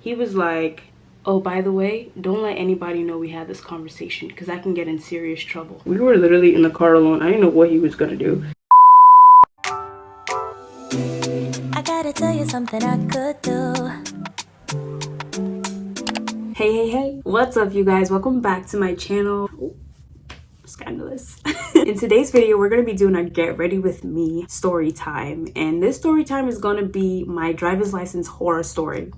he was like, oh, by the way, don't let anybody know we had this conversation because I can get in serious trouble. We were literally in the car alone. I didn't know what he was gonna do. I gotta tell you something I could do. Hey, what's up, you guys? Welcome back to my channel. Ooh, scandalous. In today's video, we're gonna be doing a get ready with me story time, and this story time is gonna be my driver's license horror story.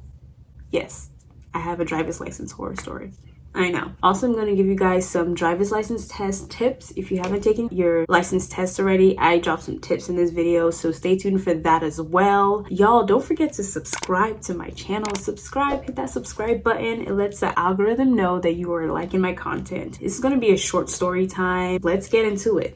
Yes, I have a driver's license horror story. I know. Also, I'm going to give you guys some driver's license test tips. If you haven't taken your license test already, I dropped some tips in this video, so stay tuned for that as well. Y'all, don't forget to subscribe to my channel. Subscribe, hit that subscribe button. It lets the algorithm know that you are liking my content. This is going to be a short story time. Let's get into it.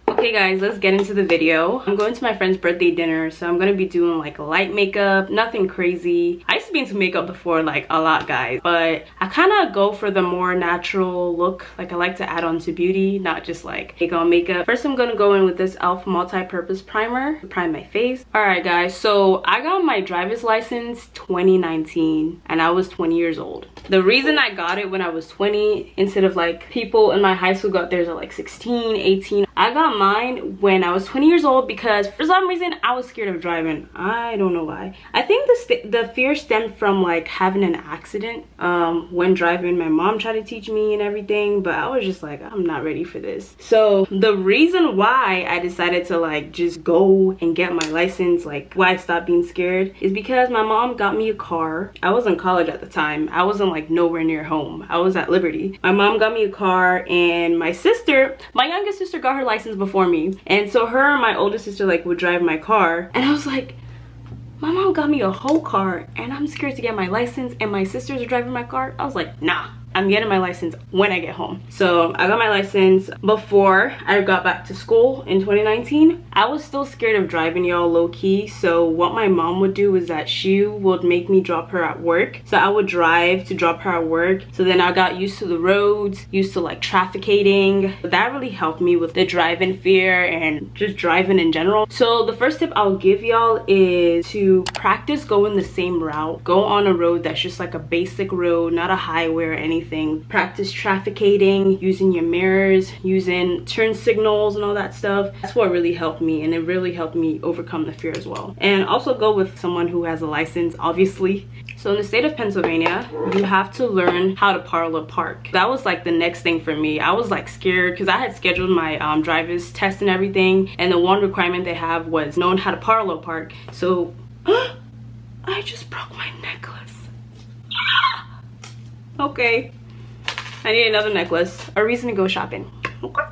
Okay guys, let's get into the video. I'm going to my friend's birthday dinner, so I'm gonna be doing like light makeup, nothing crazy. I used to be into makeup before, like a lot, guys, but I kind of go for the more natural look. Like I like to add on to beauty, not just like take on makeup. First, I'm gonna go in with this e.l.f. multi-purpose primer to prime my face. All right guys, so I got my driver's license 2019 and I was 20 years old. The reason I got it when I was 20 instead of like people in my high school got theirs at like 16, 18, I got mine when I was 20 years old because for some reason I was scared of driving. I don't know why. I think the fear stemmed from like having an accident when driving. My mom tried to teach me and everything, but I was just like, I'm not ready for this. So the reason why I decided to like just go and get my license, like why I stopped being scared, is because my mom got me a car. I was in college at the time. I wasn't like nowhere near home. I was at Liberty. My mom got me a car, and my youngest sister got her license before me, and so her and my older sister like would drive my car, and I was like, my mom got me a whole car and I'm scared to get my license and my sisters are driving my car. I was like, nah, I'm getting my license when I get home. So I got my license before I got back to school in 2019. I was still scared of driving, y'all, low-key. So what my mom would do is that she would make me drop her at work. So I would drive to drop her at work. So then I got used to the roads, used to like trafficating. That really helped me with the driving fear and just driving in general. So the first tip I'll give y'all is to practice going the same route. Go on a road that's just like a basic road, not a highway or anything. Practice trafficating, using your mirrors, using turn signals and all that stuff. That's what really helped me, and it really helped me overcome the fear as well. And also go with someone who has a license, obviously. So in the state of Pennsylvania, you have to learn how to parallel park. That was like the next thing for me. I was like scared because I had scheduled my driver's test and everything, and the one requirement they have was knowing how to parallel park. So I just broke my necklace. Okay, I need another necklace, a reason to go shopping. Okay.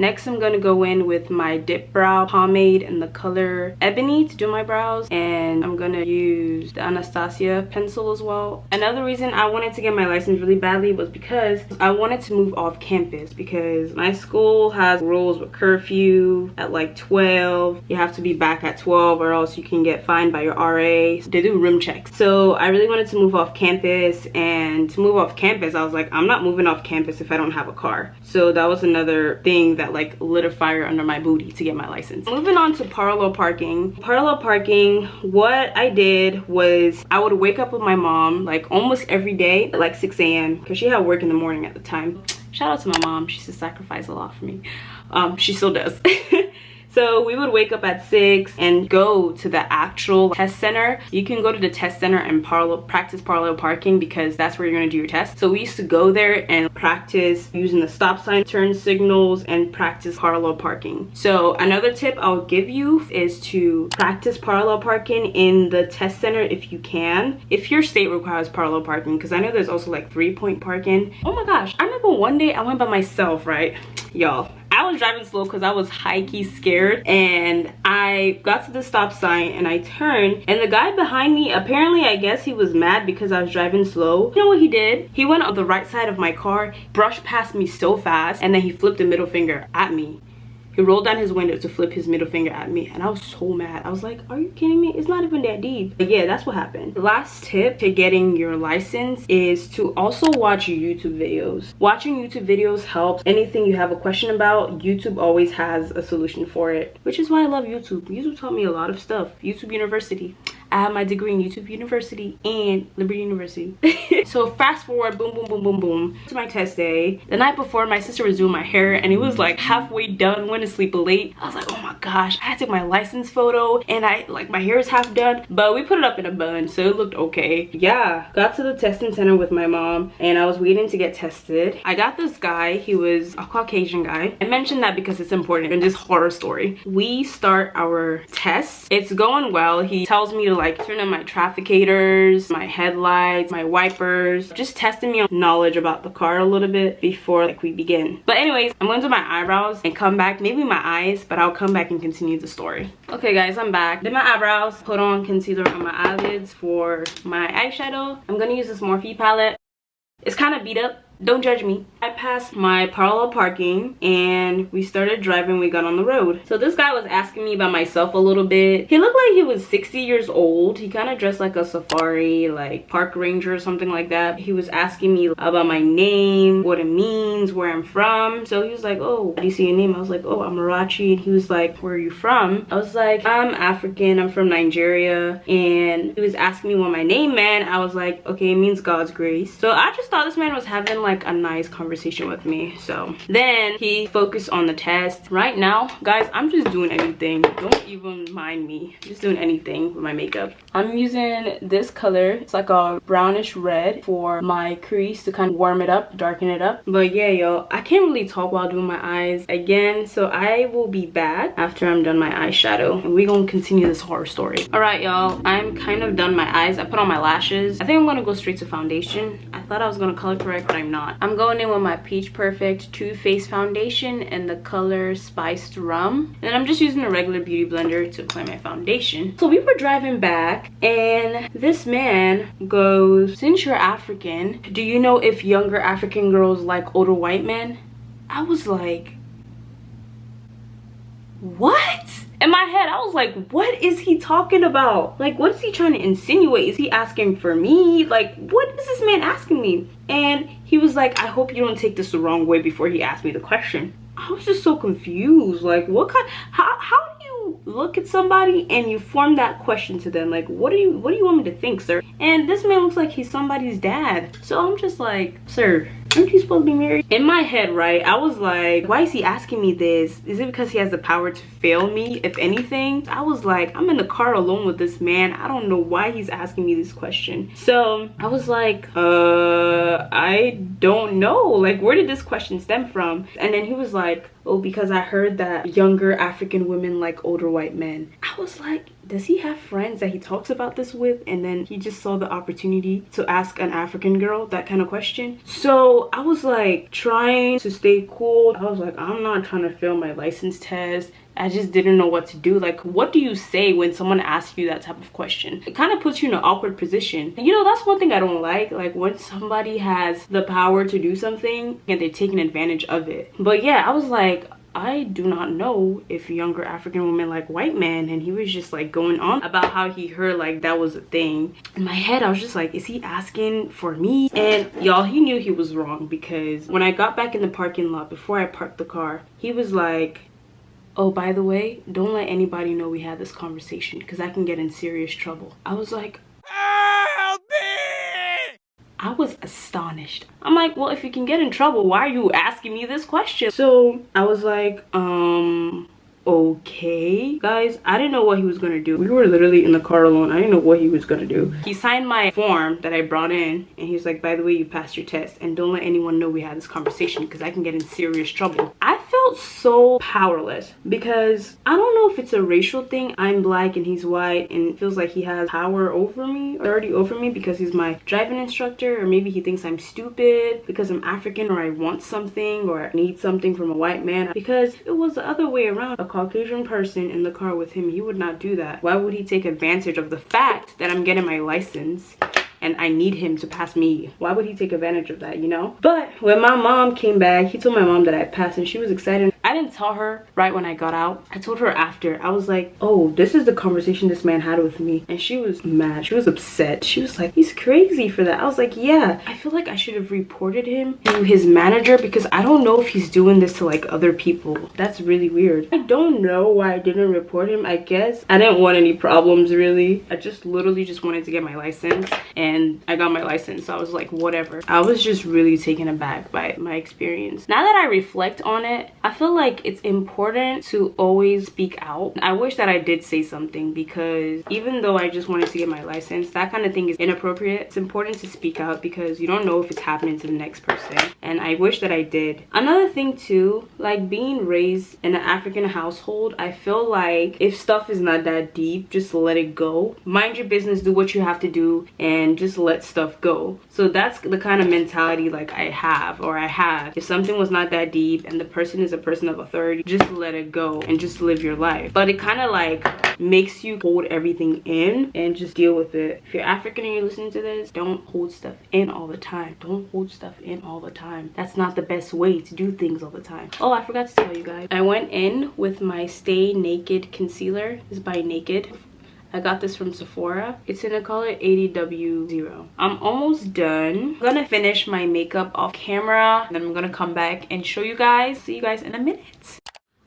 Next, I'm gonna go in with my dip brow pomade in the color Ebony to do my brows, and I'm gonna use the Anastasia pencil as well. Another reason I wanted to get my license really badly was because I wanted to move off campus, because my school has rules with curfew at like 12. You have to be back at 12 or else you can get fined by your RA. They do room checks. So I really wanted to move off campus, and to move off campus, I was like, I'm not moving off campus if I don't have a car. So that was another thing that like lit a fire under my booty to get my license. Moving on to parallel parking. Parallel parking, what I did was I would wake up with my mom like almost every day at like 6 a.m. because she had work in the morning at the time. Shout out to my mom. She used to sacrifice a lot for me. She still does. So we would wake up at 6 and go to the actual test center. You can go to the test center and practice parallel parking because that's where you're gonna do your test. So we used to go there and practice using the stop sign, turn signals, and practice parallel parking. So another tip I'll give you is to practice parallel parking in the test center if you can. If your state requires parallel parking, because I know there's also like 3-point parking. Oh my gosh, I remember one day I went by myself, right? Y'all, I was driving slow because I was high-key scared, and I got to the stop sign and I turned, and the guy behind me, apparently I guess he was mad because I was driving slow. You know what he did? He went on the right side of my car, brushed past me so fast, and then he flipped a middle finger at me. He rolled down his window to flip his middle finger at me, and I was so mad. I was like, are you kidding me? It's not even that deep. But yeah, that's what happened. The last tip to getting your license is to also watch YouTube videos. Watching YouTube videos helps. Anything you have a question about, YouTube always has a solution for it, which is why I love YouTube. YouTube taught me a lot of stuff. YouTube University. I have my degree in YouTube University and Liberty University. So fast forward, boom, boom, boom, boom, boom, to my test day. The night before, my sister was doing my hair and it was like halfway done, went to sleep late. I was like, oh my gosh, I had to take my license photo and my hair is half done, but we put it up in a bun, so it looked okay. Yeah, got to the testing center with my mom and I was waiting to get tested. I got this guy, he was a Caucasian guy. I mentioned that because it's important in this horror story. We start our test. It's going well. He tells me to like turn on my trafficators, my headlights, my wipers, just testing me on knowledge about the car a little bit before like we begin. But anyways, I'm going to do my eyebrows and come back, maybe my eyes, but I'll come back and continue the story. Okay guys, I'm back. Did my eyebrows, put on concealer on my eyelids for my eyeshadow. I'm gonna use this Morphe palette. It's kind of beat up. Don't judge me. I passed my parallel parking and we started driving. We got on the road. So this guy was asking me about myself a little bit. He looked like he was 60 years old. He kind of dressed like a safari, like park ranger or something like that. He was asking me about my name, what it means, where I'm from. So he was like, oh, do you see your name? I was like, oh, I'm Marachi. And he was like, where are you from? I was like, I'm African. I'm from Nigeria. And he was asking me what my name meant. I was like, okay, it means God's grace. So I just thought this man was having like a nice conversation with me. So then he focused on the test. Right now guys, I'm just doing anything. Don't even mind me, just doing anything with my makeup. I'm using this color. It's like a brownish red for my crease to kind of warm it up, darken it up. But yeah, y'all, I can't really talk while doing my eyes again, so I will be back after I'm done my eyeshadow and we're gonna continue this horror story. All right y'all, I'm kind of done my eyes. I put on my lashes. I think I'm gonna go straight to foundation. I thought I was gonna color correct, but I'm not. I'm going in with my Peach Perfect Too Faced foundation in the color Spiced Rum. And I'm just using a regular beauty blender to apply my foundation. So we were driving back and this man goes, since you're African, do you know if younger African girls like older white men? I was like, what? In my head, I was like, what is he talking about? Like, what is he trying to insinuate? Is he asking for me? Like, what is this man asking me? And he was like, I hope you don't take this the wrong way, before he asked me the question. I was just so confused. Like, what kind, how do you look at somebody and you form that question to them? Like, what do you want me to think, sir? And this man looks like he's somebody's dad. So I'm just like, sir, aren't you supposed to be married? In my head, right, I was like, why is he asking me this? Is it because he has the power to fail me, if anything? I was like, I'm in the car alone with this man. I don't know why he's asking me this question. So I was like, I don't know. Like, where did this question stem from? And then he was like, oh, because I heard that younger African women like older white men. I was like, does he have friends that he talks about this with? And then he just saw the opportunity to ask an African girl that kind of question. So I was like trying to stay cool. I was like, I'm not trying to fail my license test. I just didn't know what to do. Like, what do you say when someone asks you that type of question? It kind of puts you in an awkward position. You know, that's one thing I don't like when somebody has the power to do something and they're taking advantage of it. But yeah, I was like, I do not know if younger African women like white men. And he was just like going on about how he heard like that was a thing. In my head, I was just like, is he asking for me? And y'all, he knew he was wrong, because when I got back in the parking lot before I parked the car, he was like, oh, by the way, don't let anybody know we had this conversation, because I can get in serious trouble. I was like, help me! I was astonished. I'm like, well, if you can get in trouble, why are you asking me this question? So I was like, okay. Guys, I didn't know what he was gonna do. We were literally in the car alone. I didn't know what he was gonna do. He signed my form that I brought in and he's like, by the way, you passed your test, and don't let anyone know we had this conversation, because I can get in serious trouble. I felt so powerless, because I don't know if it's a racial thing. I'm black and he's white, and it feels like he has power over me, already over me, because he's my driving instructor, or maybe he thinks I'm stupid because I'm African, or I want something, or I need something from a white man. Because if it was the other way around, a Caucasian person in the car with him, he would not do that. Why would he take advantage of the fact that I'm getting my license and I need him to pass me? Why would he take advantage of that, you know? But when my mom came back, he told my mom that I passed, and she was excited. I didn't tell her right when I got out. I told her after. I was like, oh, this is the conversation this man had with me. And she was mad. She was upset. She was like, he's crazy for that. I was like, yeah. I feel like I should have reported him to his manager because I don't know if he's doing this to like other people. That's really weird. I don't know why I didn't report him. I guess I didn't want any problems really. I just literally just wanted to get my license, and I got my license. So I was like, whatever. I was just really taken aback by my experience. Now that I reflect on it, I feel like it's important to always speak out. I wish that I did say something, because even though I just wanted to get my license, that kind of thing is inappropriate. It's important to speak out because you don't know if it's happening to the next person, and I wish that I did. Another thing too, like being raised in an African household, I feel like if stuff is not that deep, just let it go. Mind your business, do what you have to do, and just let stuff go. So that's the kind of mentality like I have, or I have. If something was not that deep and the person is a person of authority, just let it go and just live your life. But it kind of like makes you hold everything in and just deal with it. If you're African and you're listening to this, don't hold stuff in all the time. Don't hold stuff in all the time. That's not the best way to do things all the time. Oh, I forgot to tell you guys, I went in with my Stay Naked concealer. This is by Naked. I got this from Sephora. It's in the color 80W0. I'm almost done. I'm gonna finish my makeup off camera, and then I'm gonna come back and show you guys. See you guys in a minute.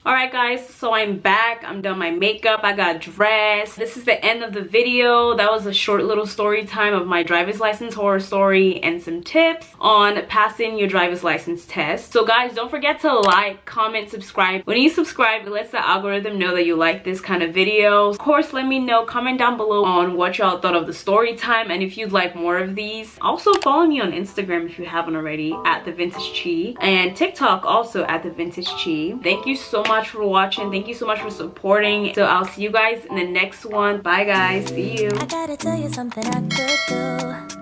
Alright guys, so I'm back. I'm done my makeup. I got dressed. This is the end of the video. That was a short little story time of my driver's license horror story and some tips on passing your driver's license test. So guys, don't forget to like, comment, subscribe. When you subscribe, it lets the algorithm know that you like this kind of video. Of course, let me know. Comment down below on what y'all thought of the story time and if you'd like more of these. Also follow me on Instagram if you haven't already, at The Vintage Chi, and TikTok also at The Vintage Chi. Thank you so much for watching. Thank you so much for supporting. So I'll see you guys in the next one. Bye guys. See you. I gotta tell you something I could do.